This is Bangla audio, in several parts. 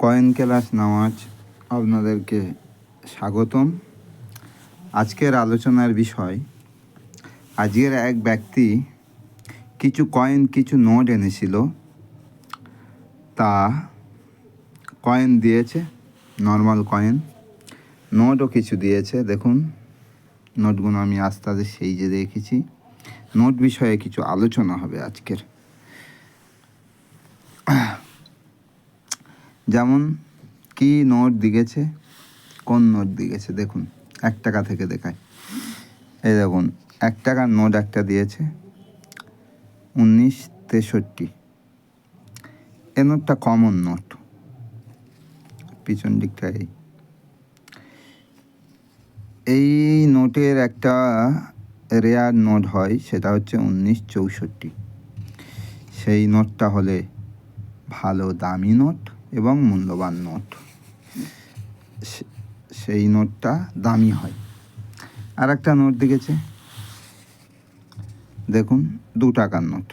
কয়েন ক্লাস নওয়াজ আপনাদেরকে স্বাগতম। আজকের আলোচনার বিষয়, আজকের এক ব্যক্তি কিছু নোট এনেছিল, তা কয়েন দিয়েছে, নর্মাল কয়েন, নোটও কিছু দিয়েছে। দেখুন নোটগুলো আমি আস্তে আস্তে সেই যে রেখেছি। নোট বিষয়ে কিছু আলোচনা হবে আজকের। যেমন কি নোট দিয়েছে, কোন নোট দিয়েছে দেখুন। 1 টাকা থেকে দেখায়। এই দেখুন 1 টাকার নোট একটা দিয়েছে 1963। এই নোটটা কমন নোট, পিছন দিকটা এই নোটের একটা রেয়ার নোট হয়, সেটা হচ্ছে 1964। সেই নোটটা হলে ভালো দামি নোট এবং মূল্যবান নোট, সেই নোটটা দামি হয়। আর একটা নোট দিয়েছে দেখুন, 2 টাকার নোট,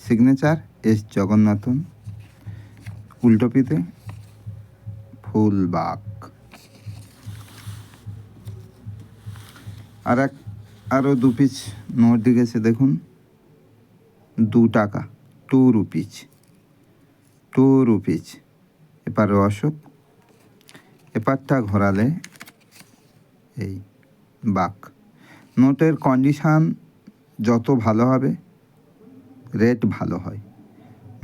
সিগনেচার এস জগন্নাথন, উল্টোপিতে ফুলবাগ। আরও 2 পিস নোট দিয়েছে দেখুন, 2 টাকা, 2 রুপিজ। এপারে অশোক, এপারটা ঘোরালে এই বাক। নোটের কন্ডিশান যত ভালো হবে রেট ভালো হয়,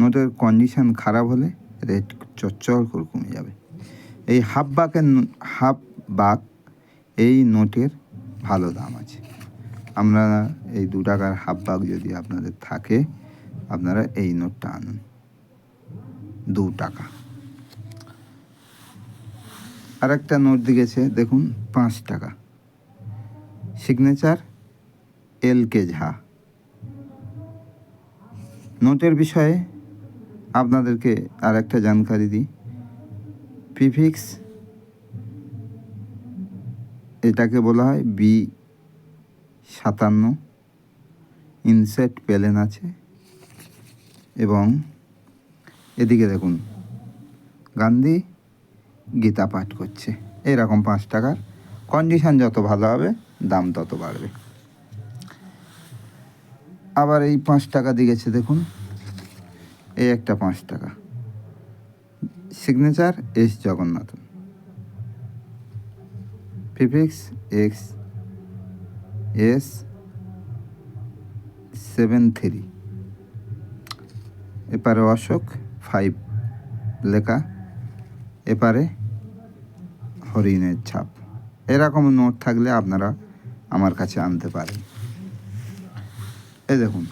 নোটের কন্ডিশান খারাপ হলে রেট চচ্চর করে কমে যাবে। এই হাফ বাক এই নোটের ভালো দাম আছে। আমরা এই 2 টাকার হাফ বাক যদি আপনাদের থাকে, আপনারা এই নোটটা আনুন, 2 টাকা। আর একটা নোট দিয়েছে দেখুন, 5 টাকা, সিগনেচার LK ঝা। নোটের বিষয়ে আপনাদেরকে আর একটা জানকারি দিই। প্রিফিক্স, এটাকে বলা হয় B57, ইনসেট প্লেন আছে। এবং এদিকে দেখুন গান্ধী গীতা পাঠ করছে। এরকম 5 টাকার কন্ডিশান যত ভালো হবে দাম তত বাড়বে। আবার এই 5 টাকা দিয়েছে দেখুন, এই একটা 5 টাকা, signature S Jagannathan, prefix XS73, এপারে অশোক 5 লেখা, এপারে হরিণের ছাপ। এরকম নোট থাকলে আপনারা আমার কাছে আনতে পারেন। এই দেখুন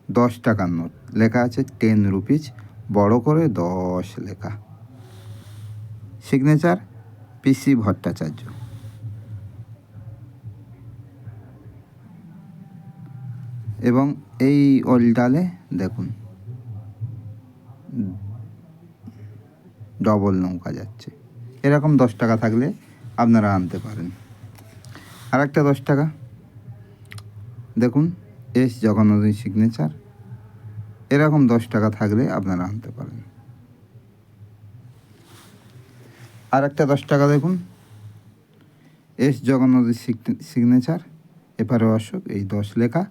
10 টাকার নোট, লেখা আছে 10 রুপিজ, বড় করে 10 লেখা, সিগনেচার PC ভট্টাচার্য। এবং এই ওল্টালে দেখুন ডবল নৌকা যাচ্ছে। এরকম 10 টাকা থাকলে আপনারা আনতে পারেন। আর একটা 10 টাকা দেখুন, এস জগন্নাথের সিগনেচার। এরকম 10 টাকা থাকলে আপনারা আনতে পারেন। আর একটা 10 টাকা দেখুন, এস জগন্নাথের সিগনেচার, এপারে অশোক, এই 10 লেখা,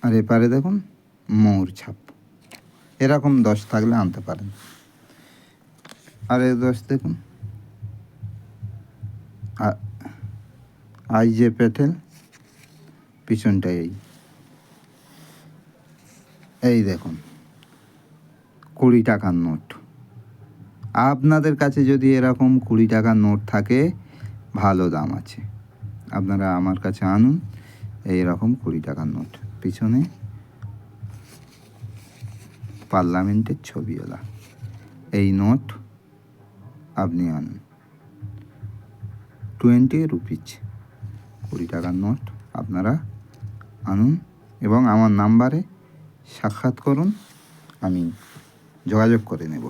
আর এপারে দেখুন মৌর ছাপ। এরকম 10 থাকলে আনতে পারেন। আর এই 10 দেখুন, IJ প্যাটেল, পিছনটা এই দেখুন 20 টাকার নোট। আপনাদের কাছে যদি এরকম 20 টাকার নোট থাকে, ভালো দাম আছে, আপনারা আমার কাছে আনুন। এইরকম 20 টাকার নোট, পিছনে পার্লামেন্টের ছবিওয়ালা এই নোট আপনি আনুন। 20 রুপিজ, 20 টাকার নোট আপনারা আনুন এবং আমার নাম্বারে সাক্ষাৎ করুন, আমি যোগাযোগ করে নেব।